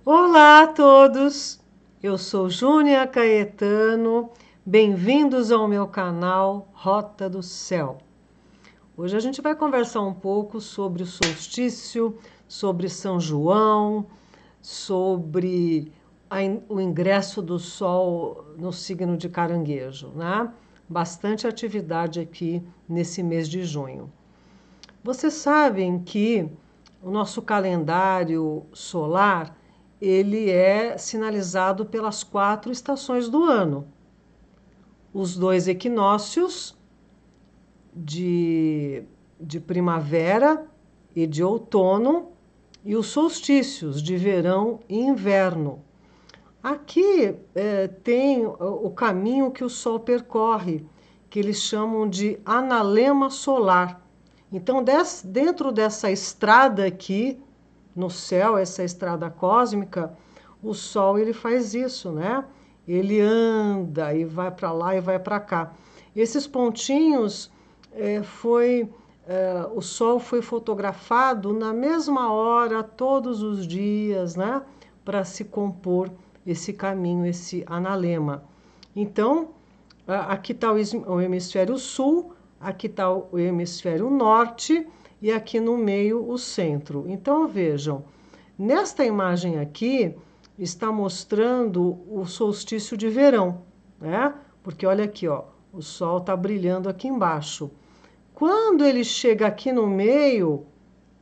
Olá a todos! Eu sou Júnia Caetano, bem-vindos ao meu canal Rota do Céu. Hoje a gente vai conversar um pouco sobre o solstício, sobre São João, sobre o ingresso do Sol no signo de Caranguejo, né? Bastante atividade aqui nesse mês de junho. Vocês sabem que o nosso calendário solar ele é sinalizado pelas 4 estações do ano. Os 2 equinócios de primavera e de outono e os solstícios de verão e inverno. Aqui tem o caminho que o Sol percorre, que eles chamam de analema solar. Então, dentro dessa estrada aqui no céu, essa estrada cósmica, o Sol ele faz isso, né? Ele anda e vai para lá e vai para cá. Esses pontinhos o Sol foi fotografado na mesma hora, todos os dias, né? Para se compor esse caminho, esse analema. Então, aqui está o hemisfério sul, aqui está o hemisfério norte e aqui no meio o centro. Então vejam, nesta imagem aqui está mostrando o solstício de verão, né? Porque olha aqui, ó, o Sol está brilhando aqui embaixo. Quando ele chega aqui no meio,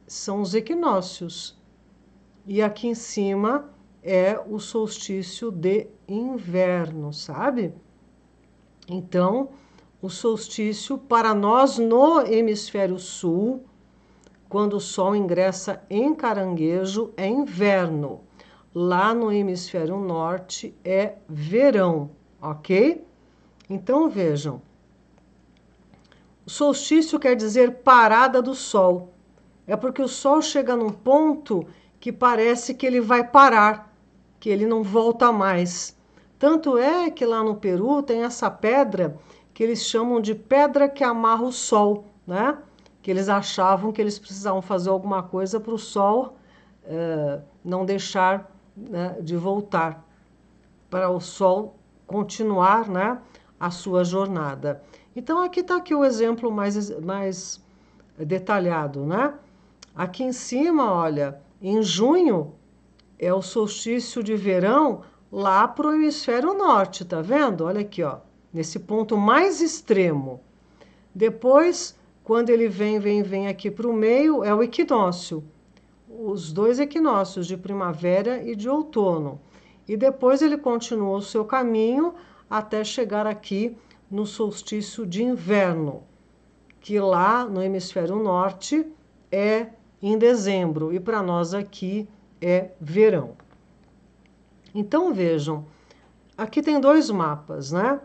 são os equinócios. E aqui em cima é o solstício de inverno, sabe? Então, o solstício para nós no hemisfério sul, quando o Sol ingressa em Caranguejo, é inverno. Lá no hemisfério norte é verão, ok? Então vejam, o solstício quer dizer parada do Sol. É porque o Sol chega num ponto que parece que ele vai parar, que ele não volta mais. Tanto é que lá no Peru tem essa pedra que eles chamam de pedra que amarra o Sol, né? Que eles achavam que eles precisavam fazer alguma coisa para o Sol não deixar, né, de voltar, para o Sol continuar, né, a sua jornada. Então aqui está aqui o exemplo mais detalhado, né? Aqui em cima, olha, em junho é o solstício de verão lá para o hemisfério norte, tá vendo? Olha aqui, ó, nesse ponto mais extremo. Depois, quando ele vem aqui para o meio, é o equinócio. Os 2 equinócios de primavera e de outono. E depois ele continua o seu caminho até chegar aqui no solstício de inverno, que lá no hemisfério norte é em dezembro e para nós aqui é verão. Então vejam, aqui tem 2 mapas, né?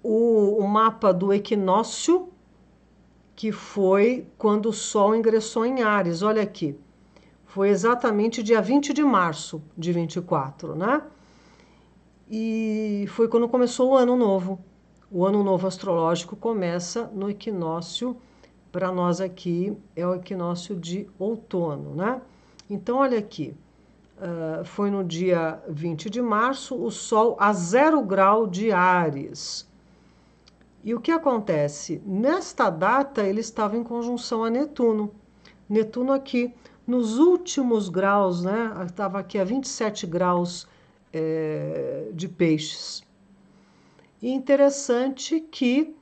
O mapa do equinócio, que foi quando o Sol ingressou em Áries, olha aqui. Foi exatamente dia 20 de março de 24, né? E foi quando começou o ano novo. O ano novo astrológico começa no equinócio, para nós aqui é o equinócio de outono, né? Então, olha aqui, foi no dia 20 de março, o Sol a 0 grau de Áries. E o que acontece? Nesta data, ele estava em conjunção a Netuno. Netuno aqui, nos últimos graus, né? Estava aqui a 27 graus de peixes. E interessante que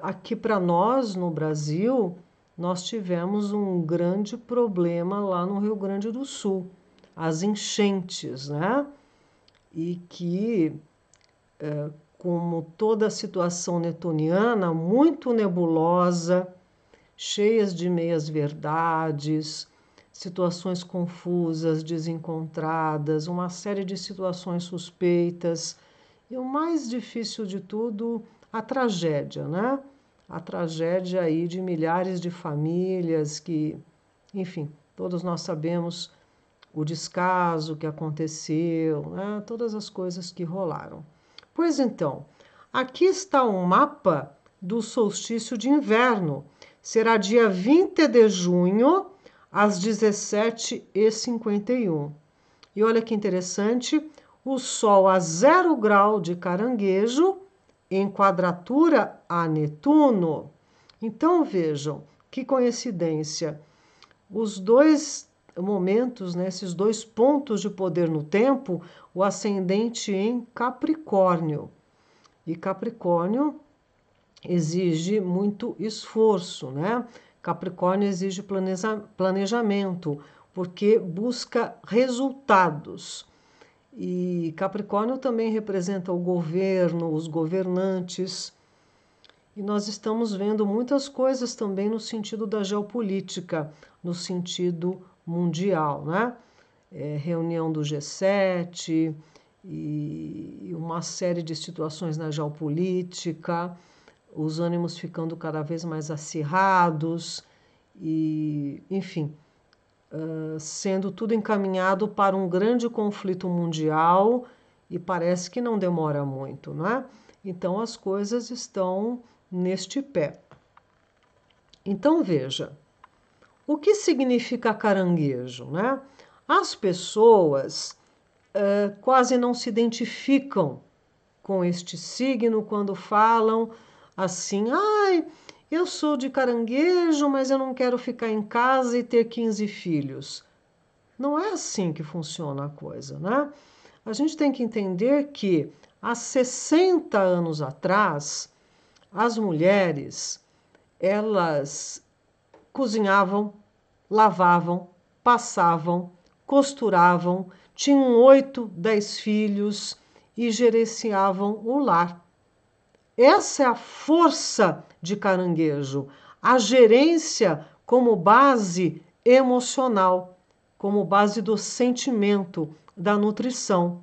aqui para nós, no Brasil, nós tivemos um grande problema lá no Rio Grande do Sul, as enchentes, né? E que, como toda a situação netuniana, muito nebulosa, cheias de meias-verdades, situações confusas, desencontradas, uma série de situações suspeitas. E o mais difícil de tudo, a tragédia, né? A tragédia aí de milhares de famílias que, enfim, todos nós sabemos o descaso que aconteceu, né? Todas as coisas que rolaram. Pois então, aqui está um mapa do solstício de inverno. Será dia 20 de junho, às 17h51. E olha que interessante, o Sol a 0 grau de Caranguejo, em quadratura a Netuno. Então, vejam, que coincidência. Os dois momentos, né, esses dois pontos de poder no tempo, o ascendente em Capricórnio. E Capricórnio exige muito esforço, né? Capricórnio exige planejamento, porque busca resultados. E Capricórnio também representa o governo, os governantes. E nós estamos vendo muitas coisas também no sentido da geopolítica, no sentido mundial, né? Reunião do G7 e uma série de situações na geopolítica, os ânimos ficando cada vez mais acirrados e, enfim, sendo tudo encaminhado para um grande conflito mundial e parece que não demora muito, não é? Então as coisas estão neste pé. Então veja, o que significa caranguejo, né? As pessoas quase não se identificam com este signo quando falam assim, ai, eu sou de Caranguejo, mas eu não quero ficar em casa e ter 15 filhos. Não é assim que funciona a coisa, né? A gente tem que entender que há 60 anos atrás, as mulheres, elas cozinhavam, lavavam, passavam, costuravam, tinham 8, 10 filhos e gerenciavam o lar. Essa é a força de Caranguejo, a gerência como base emocional, como base do sentimento, da nutrição.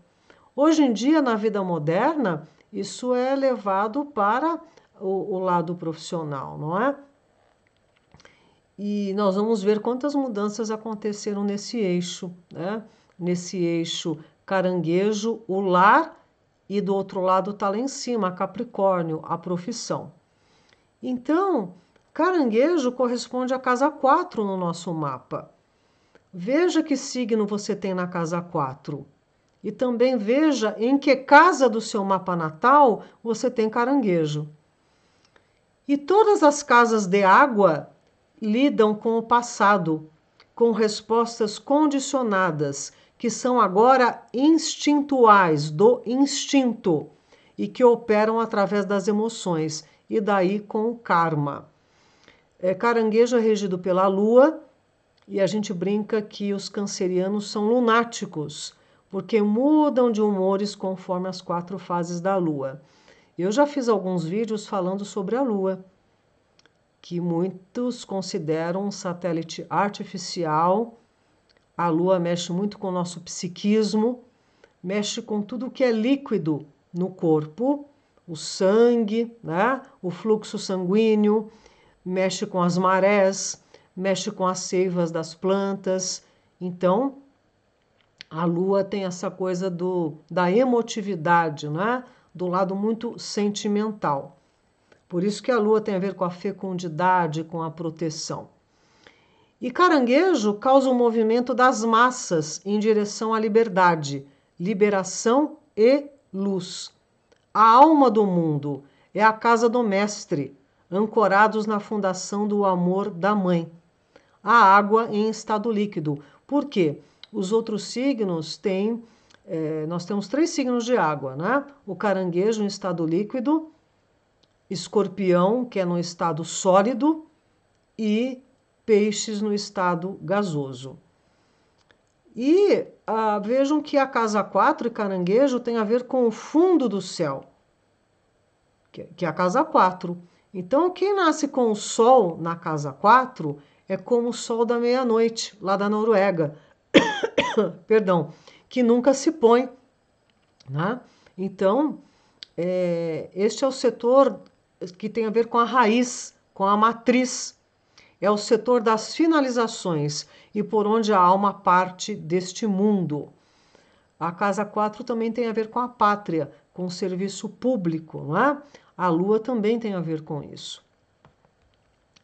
Hoje em dia, na vida moderna, isso é levado para o lado profissional, não é? E nós vamos ver quantas mudanças aconteceram nesse eixo, né? Nesse eixo Caranguejo, o lar, e do outro lado está lá em cima, Capricórnio, a profissão. Então, Caranguejo corresponde à casa 4 no nosso mapa. Veja que signo você tem na casa 4. E também veja em que casa do seu mapa natal você tem Caranguejo. E todas as casas de água lidam com o passado, com respostas condicionadas, que são agora instintuais, do instinto, e que operam através das emoções, e daí com o karma. Caranguejo é regido pela lua, e a gente brinca que os cancerianos são lunáticos, porque mudam de humores conforme as 4 fases da lua. Eu já fiz alguns vídeos falando sobre a lua, que muitos consideram um satélite artificial. A lua mexe muito com o nosso psiquismo, mexe com tudo que é líquido no corpo, o sangue, né? O fluxo sanguíneo, mexe com as marés, mexe com as seivas das plantas. Então, a lua tem essa coisa da emotividade, né? Do lado muito sentimental. Por isso que a lua tem a ver com a fecundidade, com a proteção. E Caranguejo causa um movimento das massas em direção à liberdade, liberação e luz. A alma do mundo é a casa do mestre, ancorados na fundação do amor da mãe. A água em estado líquido. Por quê? Os outros signos têm... nós temos 3 signos de água, né? O Caranguejo em estado líquido, Escorpião, que é no estado sólido, e Peixes no estado gasoso. E vejam que a casa 4 e Caranguejo tem a ver com o fundo do céu, que é a casa 4. Então, quem nasce com o Sol na casa 4 é como o Sol da meia-noite, lá da Noruega, perdão, que nunca se põe, né? Então, este é o setor que tem a ver com a raiz, com a matriz. É o setor das finalizações e por onde a alma parte deste mundo. A casa 4 também tem a ver com a pátria, com o serviço público, não é? A lua também tem a ver com isso.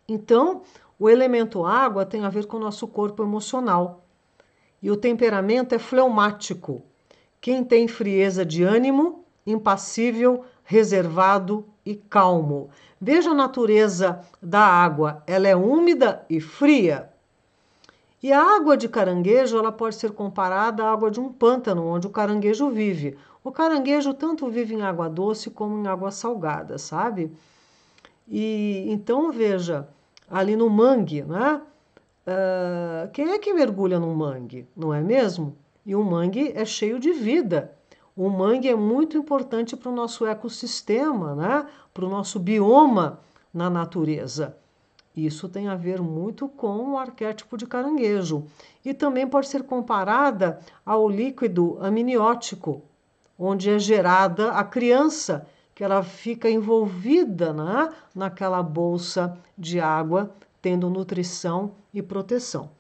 Então, o elemento água tem a ver com o nosso corpo emocional. E o temperamento é fleumático. Quem tem frieza de ânimo, impassível, reservado e calmo. Veja a natureza da água, ela é úmida e fria. E a água de caranguejo, ela pode ser comparada à água de um pântano, onde o caranguejo vive. O caranguejo tanto vive em água doce como em água salgada, sabe? E então veja, ali no mangue, né? Quem é que mergulha no mangue, não é mesmo? E o mangue é cheio de vida. O mangue é muito importante para o nosso ecossistema, né? Para o nosso bioma na natureza. Isso tem a ver muito com o arquétipo de caranguejo. E também pode ser comparada ao líquido amniótico, onde é gerada a criança, que ela fica envolvida, né, naquela bolsa de água, tendo nutrição e proteção.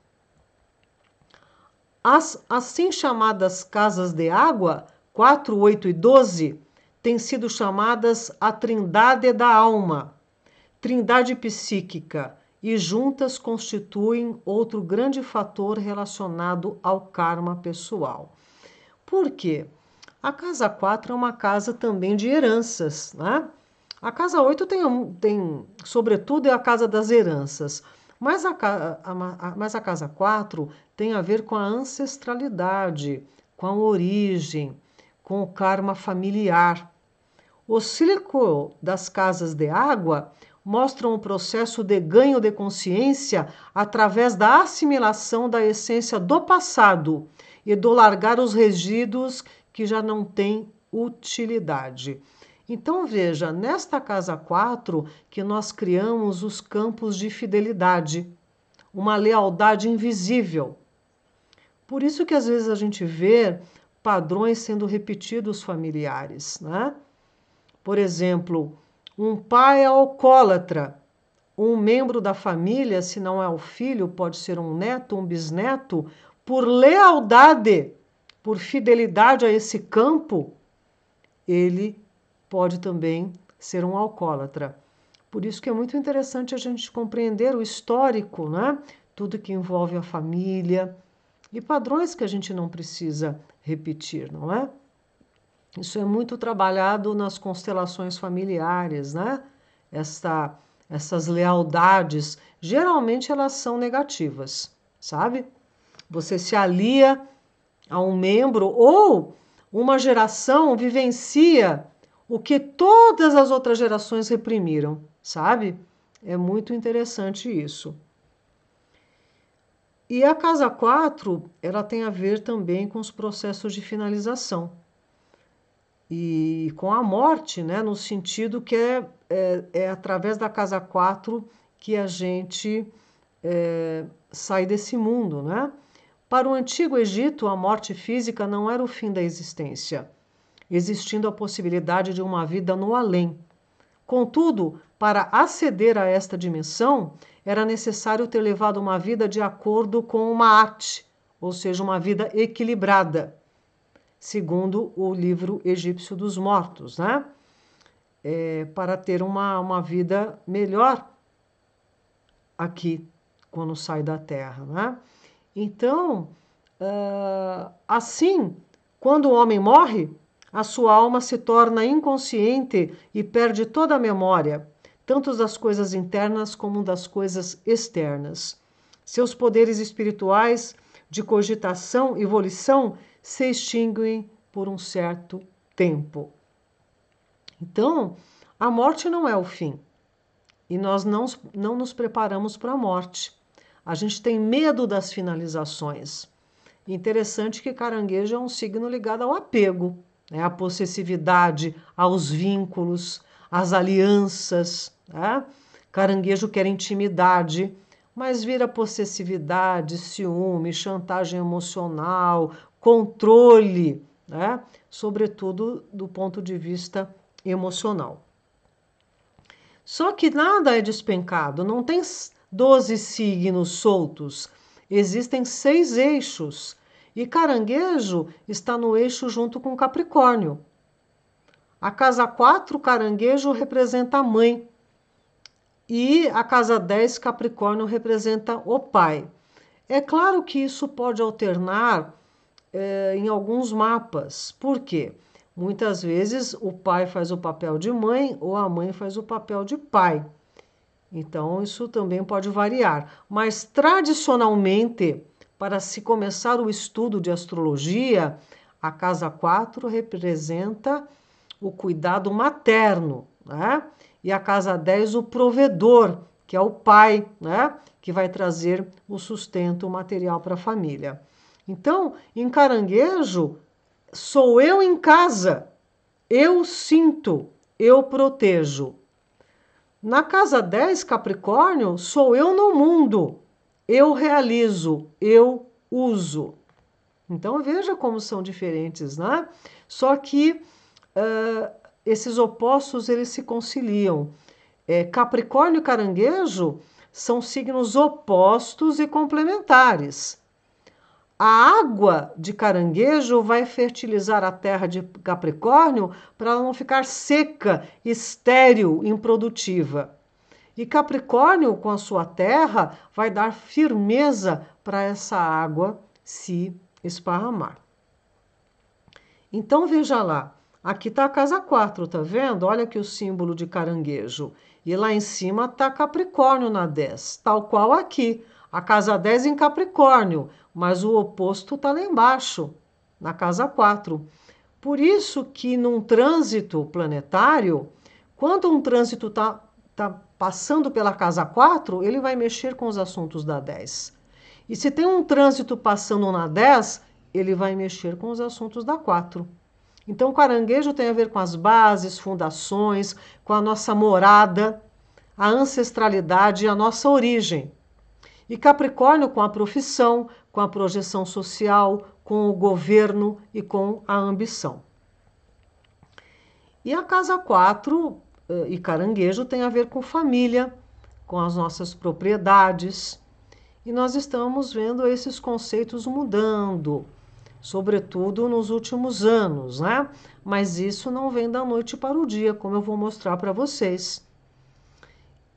As assim chamadas casas de água, 4, 8 e 12, têm sido chamadas a trindade da alma, trindade psíquica, e juntas constituem outro grande fator relacionado ao karma pessoal. Por quê? A casa 4 é uma casa também de heranças, né? A casa 8 sobretudo, é a casa das heranças. Mas a casa 4 tem a ver com a ancestralidade, com a origem, com o karma familiar. O círculo das casas de água mostram o processo de ganho de consciência através da assimilação da essência do passado e do largar os resíduos que já não têm utilidade. Então veja, nesta casa 4 que nós criamos os campos de fidelidade, uma lealdade invisível. Por isso que às vezes a gente vê padrões sendo repetidos familiares, né? Por exemplo, um pai é alcoólatra, um membro da família, se não é o filho, pode ser um neto, um bisneto, por lealdade, por fidelidade a esse campo, ele pode também ser um alcoólatra. Por isso que é muito interessante a gente compreender o histórico, né? Tudo que envolve a família e padrões que a gente não precisa repetir, não é? Isso é muito trabalhado nas constelações familiares, né? Essas lealdades, geralmente elas são negativas, sabe? Você se alia a um membro ou uma geração vivencia o que todas as outras gerações reprimiram, sabe? É muito interessante isso. E a casa 4, ela tem a ver também com os processos de finalização. E com a morte, né, no sentido que é através da casa 4 que a gente sai desse mundo, né? Para o antigo Egito, a morte física não era o fim da existência, existindo a possibilidade de uma vida no além. Contudo, para aceder a esta dimensão, era necessário ter levado uma vida de acordo com uma arte, ou seja, uma vida equilibrada, segundo o livro egípcio dos mortos, né? Para ter uma vida melhor aqui, quando sai da Terra, né? Então, assim, quando o homem morre, a sua alma se torna inconsciente e perde toda a memória, tanto das coisas internas como das coisas externas. Seus poderes espirituais de cogitação e volição se extinguem por um certo tempo. Então, a morte não é o fim. E nós não nos preparamos para a morte. A gente tem medo das finalizações. Interessante que caranguejo é um signo ligado ao apego, né? À possessividade, aos vínculos, às alianças. Né? Caranguejo quer intimidade, mas vira possessividade, ciúme, chantagem emocional, controle, né? Sobretudo do ponto de vista emocional. Só que nada é despencado, não tem 12 signos soltos, existem 6 eixos. E caranguejo está no eixo junto com Capricórnio. A casa 4, caranguejo, representa a mãe. E a casa 10, Capricórnio, representa o pai. É claro que isso pode alternar em alguns mapas. Por quê? Muitas vezes o pai faz o papel de mãe ou a mãe faz o papel de pai. Então, isso também pode variar. Mas, tradicionalmente, para se começar o estudo de astrologia, a casa 4 representa o cuidado materno, né? E a casa 10, o provedor, que é o pai, né? Que vai trazer o sustento material para a família. Então, em Caranguejo, sou eu em casa, eu sinto, eu protejo. Na casa 10, Capricórnio, sou eu no mundo, eu realizo, eu uso. Então veja como são diferentes, né? Só que esses opostos eles se conciliam. Capricórnio e Caranguejo são signos opostos e complementares. A água de Caranguejo vai fertilizar a terra de Capricórnio para ela não ficar seca, estéril, improdutiva. E Capricórnio, com a sua terra, vai dar firmeza para essa água se esparramar. Então veja lá, aqui está a casa 4, tá vendo? Olha aqui o símbolo de Caranguejo. E lá em cima está Capricórnio na 10, tal qual aqui. A casa 10 em Capricórnio, mas o oposto está lá embaixo, na casa 4. Por isso que num trânsito planetário, quando um trânsito está passando pela casa 4, ele vai mexer com os assuntos da 10. E se tem um trânsito passando na 10, ele vai mexer com os assuntos da 4. Então, o Caranguejo tem a ver com as bases, fundações, com a nossa morada, a ancestralidade e a nossa origem. E Capricórnio com a profissão, com a projeção social, com o governo e com a ambição. E a casa 4 e Caranguejo tem a ver com família, com as nossas propriedades. E nós estamos vendo esses conceitos mudando, sobretudo nos últimos anos, né? Mas isso não vem da noite para o dia, como eu vou mostrar para vocês.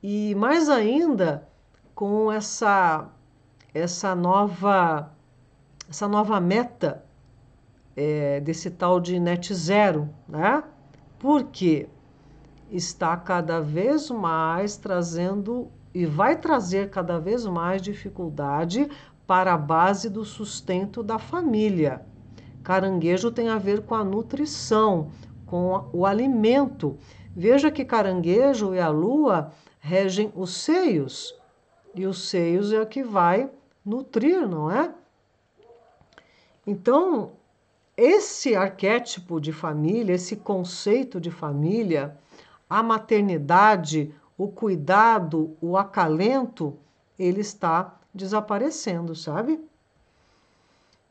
E mais ainda com essa nova meta desse tal de net zero, né? Porque está cada vez mais trazendo e vai trazer cada vez mais dificuldade para a base do sustento da família. Caranguejo tem a ver com a nutrição, com o alimento. Veja que Caranguejo e a Lua regem os seios. E os seios é o que vai nutrir, não é? Então, esse arquétipo de família, esse conceito de família, a maternidade, o cuidado, o acalento, ele está desaparecendo, sabe?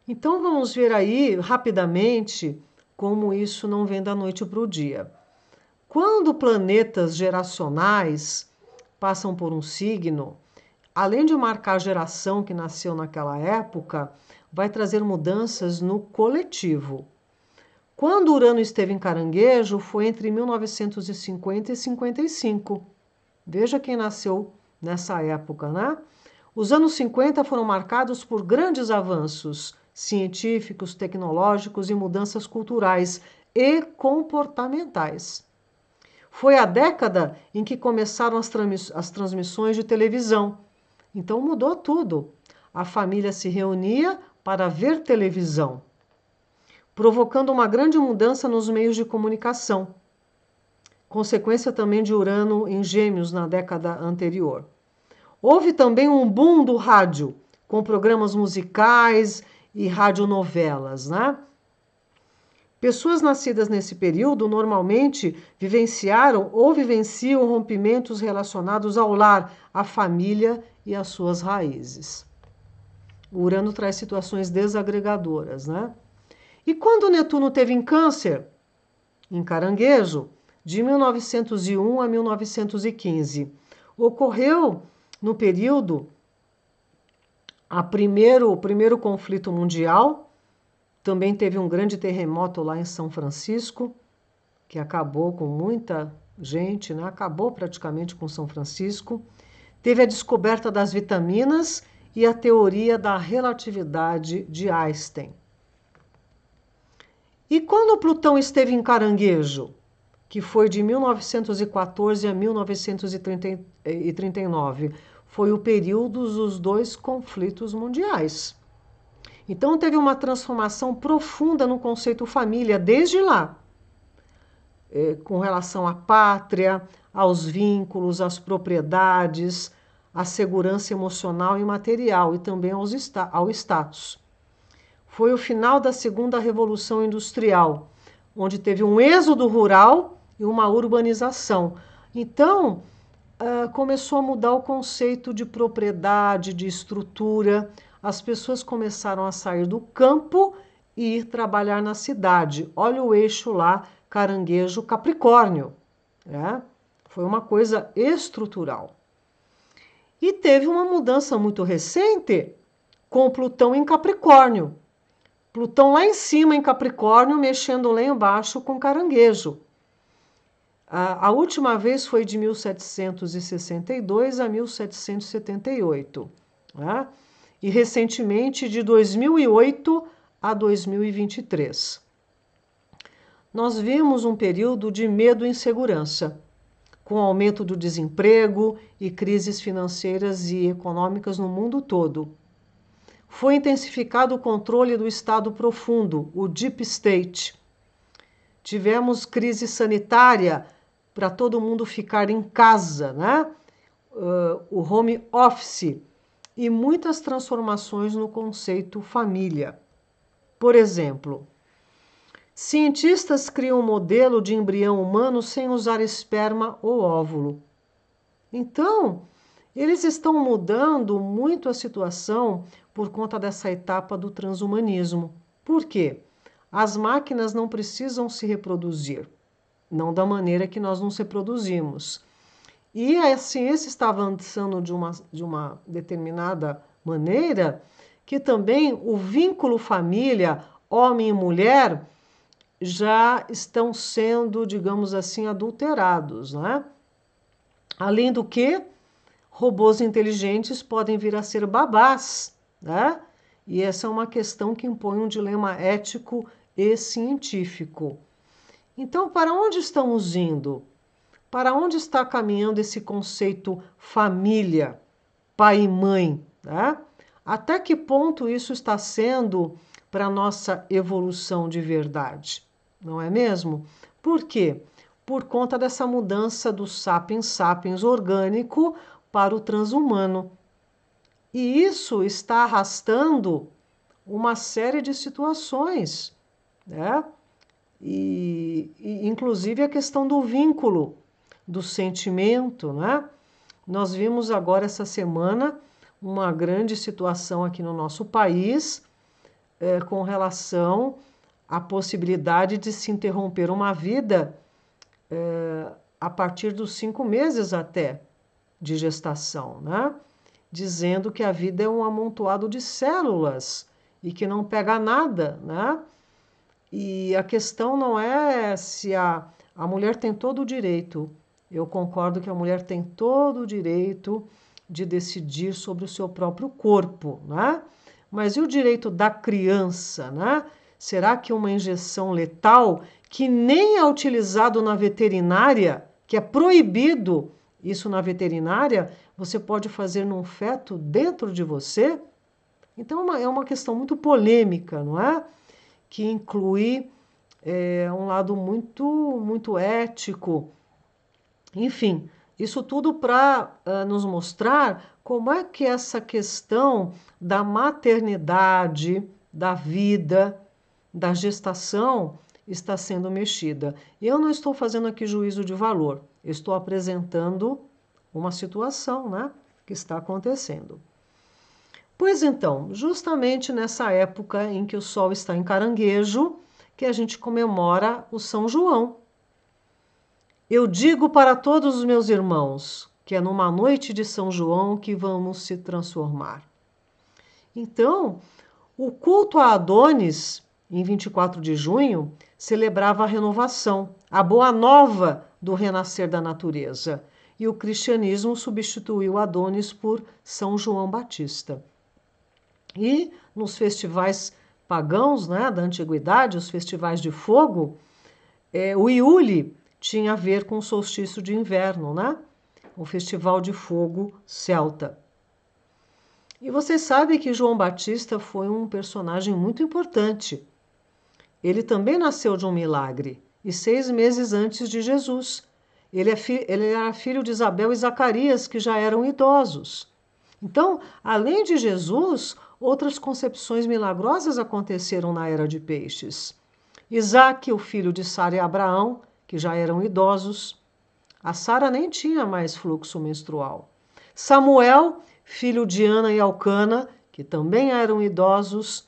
Então vamos ver aí rapidamente como isso não vem da noite para o dia. Quando planetas geracionais passam por um signo, além de marcar a geração que nasceu naquela época, vai trazer mudanças no coletivo. Quando Urano esteve em Caranguejo, foi entre 1950 e 55. Veja quem nasceu nessa época, né? Os anos 50 foram marcados por grandes avanços científicos, tecnológicos e mudanças culturais e comportamentais. Foi a década em que começaram as transmissões de televisão. Então mudou tudo. A família se reunia para ver televisão, provocando uma grande mudança nos meios de comunicação. Consequência também de Urano em Gêmeos na década anterior. Houve também um boom do rádio, com programas musicais e radionovelas, né? Pessoas nascidas nesse período normalmente vivenciaram ou vivenciam rompimentos relacionados ao lar, à família e às suas raízes. O Urano traz situações desagregadoras, né? E quando Netuno teve em Câncer, em Caranguejo, de 1901 a 1915, ocorreu no período o primeiro conflito mundial. Também teve um grande terremoto lá em São Francisco, que acabou com muita gente, né? Acabou praticamente com São Francisco. Teve a descoberta das vitaminas e a teoria da relatividade de Einstein. E quando Plutão esteve em Caranguejo, que foi de 1914 a 1939, foi o período dos dois conflitos mundiais. Então teve uma transformação profunda no conceito família desde lá, com relação à pátria, aos vínculos, às propriedades, à segurança emocional e material e também ao status. Foi o final da segunda Revolução Industrial, onde teve um êxodo rural e uma urbanização. Então, começou a mudar o conceito de propriedade, de estrutura. As pessoas começaram a sair do campo e ir trabalhar na cidade. Olha o eixo lá, Caranguejo, Capricórnio. Né? Foi uma coisa estrutural. E teve uma mudança muito recente com Plutão em Capricórnio. Plutão lá em cima em Capricórnio, mexendo lá embaixo com Caranguejo. A última vez foi de 1762 a 1778. Né? E recentemente de 2008 a 2023. Nós vimos um período de medo e insegurança, com aumento do desemprego e crises financeiras e econômicas no mundo todo. Foi intensificado o controle do Estado profundo, o Deep State. Tivemos crise sanitária para todo mundo ficar em casa, né? O home office e muitas transformações no conceito família. Por exemplo, cientistas criam um modelo de embrião humano sem usar esperma ou óvulo. Então, eles estão mudando muito a situação por conta dessa etapa do transhumanismo. Por quê? As máquinas não precisam se reproduzir, não da maneira que nós nos reproduzimos. E a ciência está avançando de uma determinada maneira que também o vínculo família, homem e mulher, já estão sendo, digamos assim, adulterados, né? Além do que, robôs inteligentes podem vir a ser babás, né? E essa é uma questão que impõe um dilema ético e científico. Então, para onde estamos indo? Para onde está caminhando esse conceito família, pai e mãe? Né? Até que ponto isso está sendo para a nossa evolução de verdade? Não é mesmo? Por quê? Por conta dessa mudança do sapiens sapiens orgânico para o transhumano. E isso está arrastando uma série de situações, né? E inclusive a questão do vínculo, do sentimento, né? Nós vimos agora essa semana uma grande situação aqui no nosso país com relação à possibilidade de se interromper uma vida a partir dos 5 meses até de gestação, né? Dizendo que a vida é um amontoado de células e que não pega nada, né? E a questão não é se a mulher tem todo o direito. Eu concordo que a mulher tem todo o direito de decidir sobre o seu próprio corpo, né? Mas e o direito da criança, né? Será que uma injeção letal, que nem é utilizado na veterinária, que é proibido isso na veterinária, você pode fazer num feto dentro de você? Então é uma questão muito polêmica, não é? Que inclui um lado muito ético. Enfim, isso tudo para nos mostrar como é que essa questão da maternidade, da vida, da gestação está sendo mexida. E eu não estou fazendo aqui juízo de valor, eu estou apresentando uma situação, né, que está acontecendo. Pois então, justamente nessa época em que o Sol está em Caranguejo, que a gente comemora o São João. Eu digo para todos os meus irmãos que é numa noite de São João que vamos se transformar. Então, o culto a Adonis, em 24 de junho, celebrava a renovação, a boa nova do renascer da natureza. E o cristianismo substituiu Adonis por São João Batista. E nos festivais pagãos, né, da antiguidade, os festivais de fogo, o Iule tinha a ver com o solstício de inverno, né? O festival de fogo celta. E você sabe que João Batista foi um personagem muito importante. Ele também nasceu de um milagre, e 6 meses antes de Jesus. Ele era filho de Isabel e Zacarias, que já eram idosos. Então, além de Jesus, outras concepções milagrosas aconteceram na era de peixes. Isaque, o filho de Sara e Abraão, que já eram idosos. A Sara nem tinha mais fluxo menstrual. Samuel, filho de Ana e Elcana, que também eram idosos.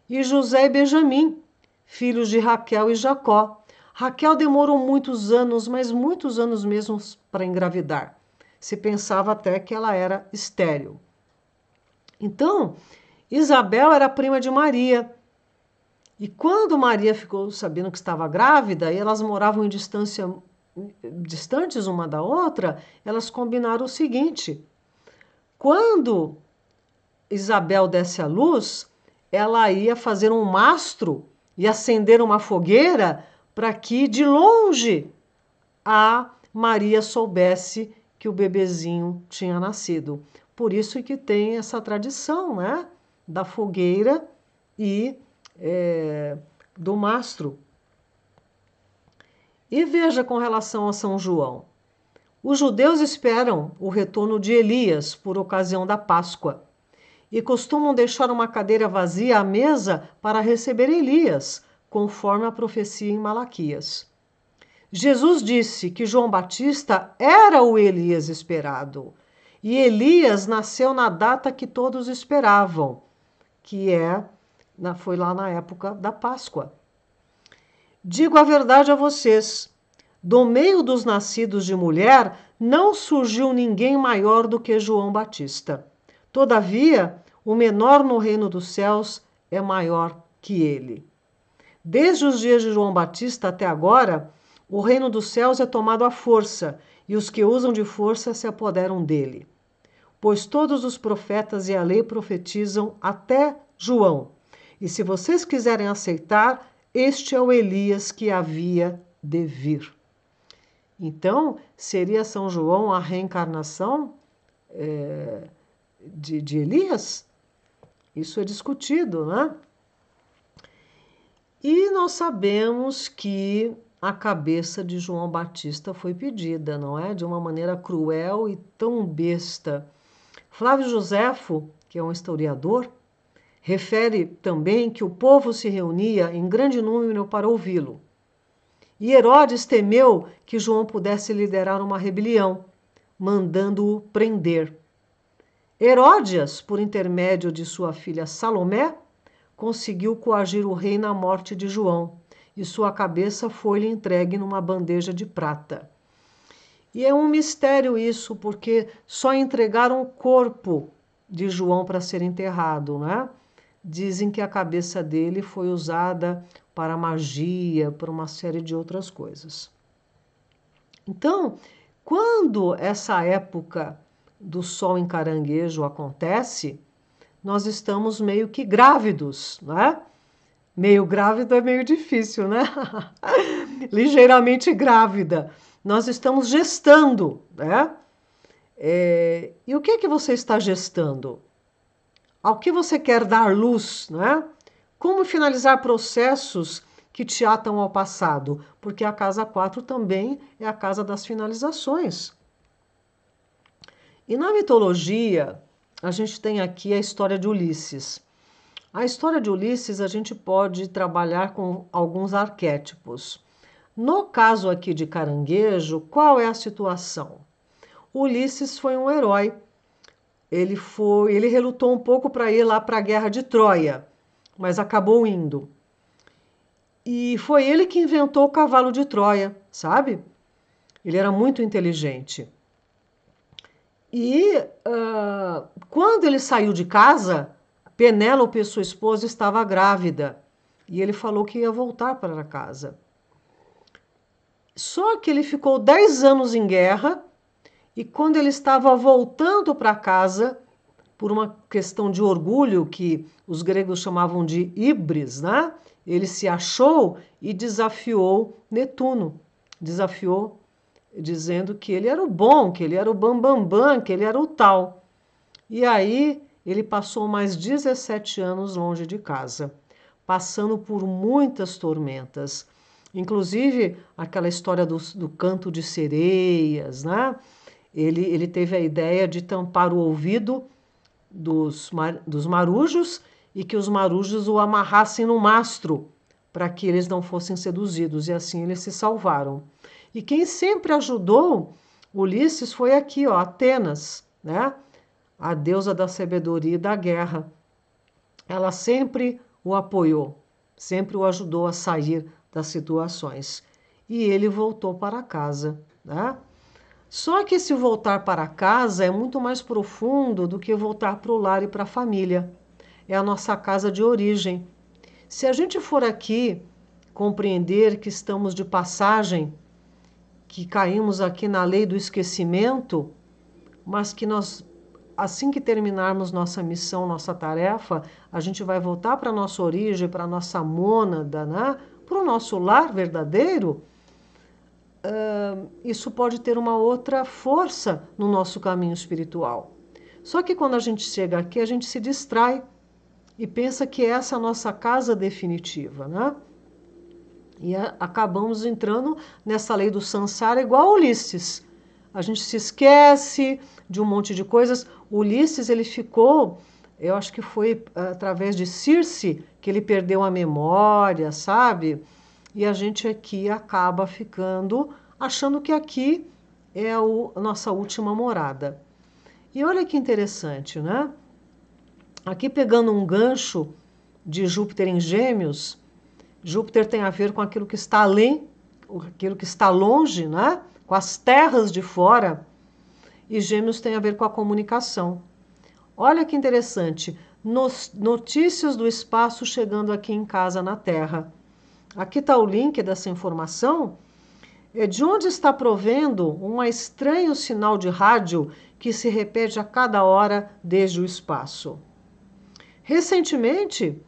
E José e Benjamim, filhos de Raquel e Jacó. Raquel demorou muitos anos, mas muitos anos mesmo, para engravidar. Se pensava até que ela era estéril. Então, Isabel era prima de Maria. E quando Maria ficou sabendo que estava grávida, e elas moravam em distantes uma da outra, elas combinaram o seguinte: quando Isabel desse à luz, ela ia fazer um mastro e acender uma fogueira para que de longe a Maria soubesse que o bebezinho tinha nascido. Por isso que tem essa tradição, né, da fogueira e do mastro. E veja com relação a São João. Os judeus esperam o retorno de Elias por ocasião da Páscoa e costumam deixar uma cadeira vazia à mesa para receber Elias, conforme a profecia em Malaquias. Jesus disse que João Batista era o Elias esperado, e Elias nasceu na data que todos esperavam, que foi lá na época da Páscoa. Digo a verdade a vocês, do meio dos nascidos de mulher não surgiu ninguém maior do que João Batista. Todavia, o menor no reino dos céus é maior que ele. Desde os dias de João Batista até agora, o reino dos céus é tomado à força, e os que usam de força se apoderam dele. Pois todos os profetas e a lei profetizam até João. E se vocês quiserem aceitar, este é o Elias que havia de vir. Então, seria São João a reencarnação de Elias? Isso é discutido, né? E nós sabemos que a cabeça de João Batista foi pedida, não é? De uma maneira cruel e tão besta. Flávio Joséfo, que é um historiador, refere também que o povo se reunia em grande número para ouvi-lo. E Herodes temeu que João pudesse liderar uma rebelião, mandando-o prender. Heródias, por intermédio de sua filha Salomé, conseguiu coagir o rei na morte de João, e sua cabeça foi-lhe entregue numa bandeja de prata. E é um mistério isso, porque só entregaram o corpo de João para ser enterrado, né? Dizem que a cabeça dele foi usada para magia, para uma série de outras coisas. Então, quando essa época do sol em caranguejo acontece, nós estamos meio que grávidos, né? Meio grávido é meio difícil, né? Ligeiramente grávida. Nós estamos gestando, né? E o que é que você está gestando? Ao que você quer dar luz, né? Como finalizar processos que te atam ao passado? Porque a casa 4 também é a casa das finalizações. E na mitologia, a gente tem aqui a história de Ulisses. A história de Ulisses a gente pode trabalhar com alguns arquétipos. No caso aqui de Caranguejo, qual é a situação? Ulisses foi um herói. Ele relutou um pouco para ir lá para a guerra de Troia, mas acabou indo. E foi ele que inventou o cavalo de Troia, sabe? Ele era muito inteligente. E quando ele saiu de casa, Penélope, sua esposa, estava grávida. E ele falou que ia voltar para casa. Só que ele ficou 10 anos em guerra, e quando ele estava voltando para casa, por uma questão de orgulho que os gregos chamavam de híbris, né? Ele se achou e desafiou Netuno. Desafiou dizendo que ele era o bom, que ele era o bambambam, que ele era o tal. E aí ele passou mais 17 anos longe de casa, passando por muitas tormentas. Inclusive aquela história do canto de sereias, né? Ele teve a ideia de tampar o ouvido dos marujos e que os marujos o amarrassem no mastro para que eles não fossem seduzidos, e assim eles se salvaram. E quem sempre ajudou Ulisses foi aqui, ó, Atenas, né? A deusa da sabedoria e da guerra. Ela sempre o apoiou, sempre o ajudou a sair das situações. E ele voltou para casa, né? Só que esse voltar para casa é muito mais profundo do que voltar para o lar e para a família. É a nossa casa de origem. Se a gente for aqui compreender que estamos de passagem, que caímos aqui na lei do esquecimento, mas que nós, assim que terminarmos nossa missão, nossa tarefa, a gente vai voltar para a nossa origem, para a nossa mônada, né? Para o nosso lar verdadeiro, isso pode ter uma outra força no nosso caminho espiritual. Só que quando a gente chega aqui, a gente se distrai e pensa que essa é a nossa casa definitiva, né? E acabamos entrando nessa lei do samsara igual Ulisses. A gente se esquece de um monte de coisas. Ulisses, ele ficou, eu acho que foi através de Circe que ele perdeu a memória, sabe? E a gente aqui acaba ficando achando que aqui é a nossa última morada. E olha que interessante, né? Aqui pegando um gancho de Júpiter em Gêmeos, Júpiter tem a ver com aquilo que está além, aquilo que está longe, né? Com as terras de fora, e Gêmeos tem a ver com a comunicação. Olha que interessante, notícias do espaço chegando aqui em casa na Terra. Aqui está o link dessa informação. É de onde está provendo um estranho sinal de rádio que se repete a cada hora desde o espaço. Recentemente,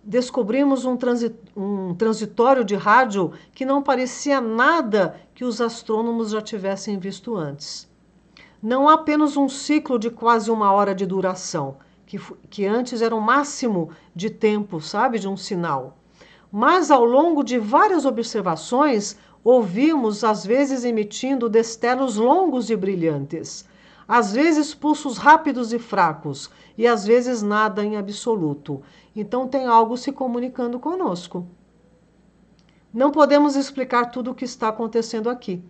descobrimos um transitório de rádio que não parecia nada que os astrônomos já tivessem visto antes. Não há apenas um ciclo de quase 1 hora de duração, que antes era o máximo de tempo, sabe, de um sinal. Mas ao longo de várias observações, ouvimos, às vezes emitindo destelos longos e brilhantes, às vezes pulsos rápidos e fracos, e às vezes nada em absoluto. Então tem algo se comunicando conosco. Não podemos explicar tudo o que está acontecendo aqui.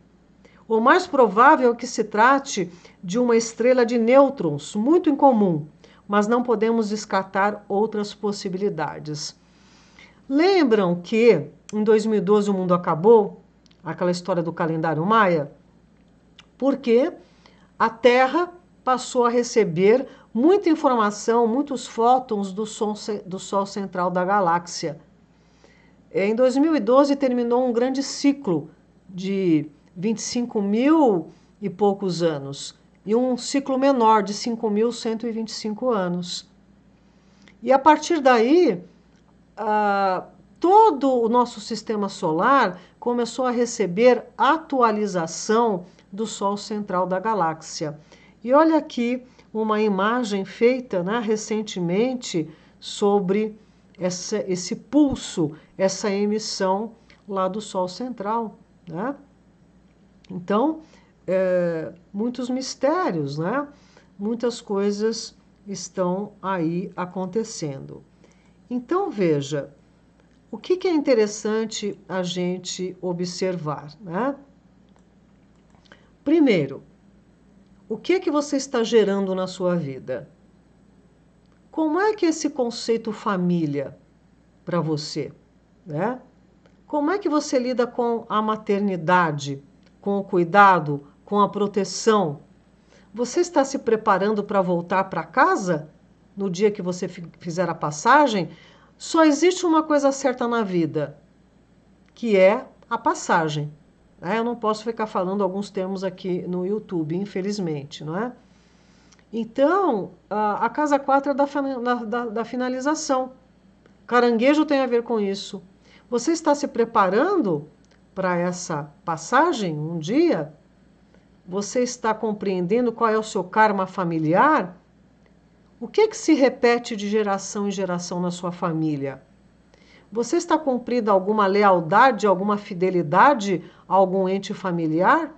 O mais provável é que se trate de uma estrela de nêutrons muito incomum, mas não podemos descartar outras possibilidades. Lembram que em 2012 o mundo acabou? Aquela história do calendário maia? Porque a Terra passou a receber muita informação, muitos fótons do Sol central da galáxia. Em 2012 terminou um grande ciclo de 25 mil e poucos anos e um ciclo menor de 5.125 anos. E a partir daí, todo o nosso sistema solar começou a receber atualização do Sol central da galáxia. E olha aqui uma imagem feita, né, recentemente sobre esse pulso, essa emissão lá do Sol central, né? Então, muitos mistérios, né? Muitas coisas estão aí acontecendo. Então, veja, o que é interessante a gente observar, né? Primeiro, o que você está gerando na sua vida? Como é que é esse conceito família para você, né? Como é que você lida com a maternidade, com o cuidado, com a proteção? Você está se preparando para voltar para casa no dia que você fizer a passagem? Só existe uma coisa certa na vida, que é a passagem. Eu não posso ficar falando alguns termos aqui no YouTube, infelizmente, não é? Então, a casa 4 é da finalização. Caranguejo tem a ver com isso. Você está se preparando para essa passagem um dia? Você está compreendendo qual é o seu karma familiar? O que se repete de geração em geração na sua família? Você está cumprindo alguma lealdade, alguma fidelidade a algum ente familiar?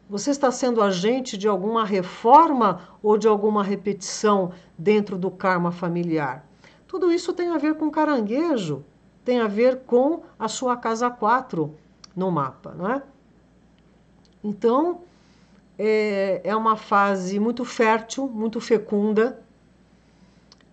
Você está sendo agente de alguma reforma ou de alguma repetição dentro do karma familiar? Tudo isso tem a ver com caranguejo, tem a ver com a sua casa 4 no mapa, não é? Então, é uma fase muito fértil, muito fecunda.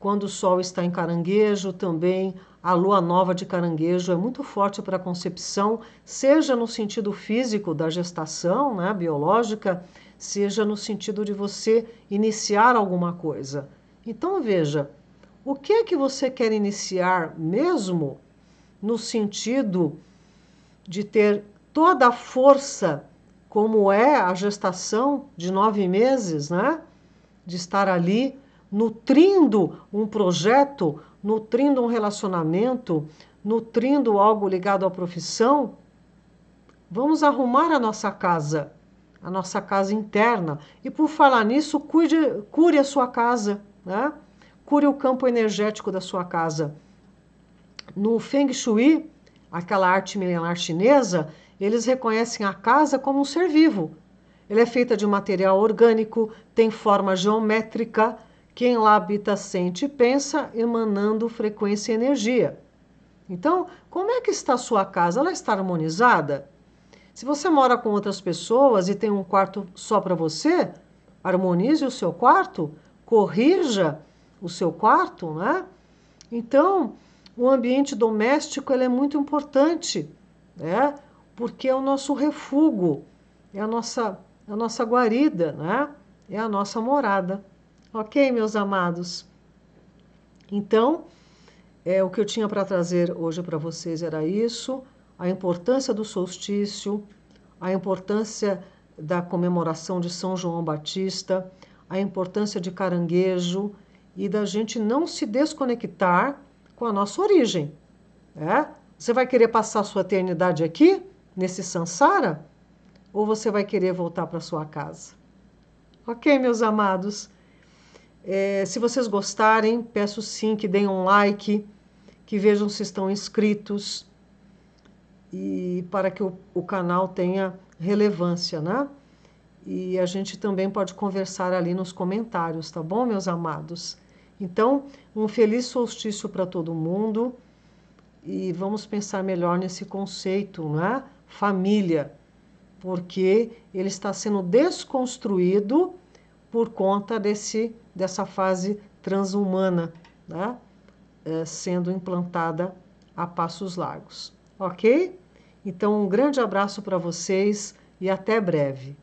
Quando o Sol está em Caranguejo, também a Lua Nova de Caranguejo é muito forte para a concepção, seja no sentido físico da gestação, né, biológica, seja no sentido de você iniciar alguma coisa. Então, veja, o que é que você quer iniciar mesmo no sentido de ter toda a força, como é a gestação de 9 meses, né? De estar ali nutrindo um projeto, nutrindo um relacionamento, nutrindo algo ligado à profissão. Vamos arrumar a nossa casa interna. E por falar nisso, cure a sua casa, né? Cure o campo energético da sua casa. No Feng Shui, aquela arte milenar chinesa, eles reconhecem a casa como um ser vivo. Ela é feita de material orgânico, tem forma geométrica. Quem lá habita sente e pensa, emanando frequência e energia. Então, como é que está a sua casa? Ela está harmonizada? Se você mora com outras pessoas e tem um quarto só para você, harmonize o seu quarto, corrija o seu quarto, né? Então, o ambiente doméstico ele é muito importante, né? Porque é o nosso refúgio, é a nossa guarida, né? É a nossa morada. Ok, meus amados? Então, o que eu tinha para trazer hoje para vocês era isso, a importância do solstício, a importância da comemoração de São João Batista, a importância de Caranguejo e da gente não se desconectar com a nossa origem. Você vai querer passar a sua eternidade aqui, nesse samsara, ou você vai querer voltar para sua casa? Ok, meus amados? Se vocês gostarem, peço sim que deem um like, que vejam se estão inscritos, e para que o canal tenha relevância, né? E a gente também pode conversar ali nos comentários, tá bom, meus amados? Então, um feliz solstício para todo mundo e vamos pensar melhor nesse conceito, né? Família, porque ele está sendo desconstruído por conta dessa fase transhumana, né? Sendo implantada a passos largos. Ok? Então, um grande abraço para vocês e até breve.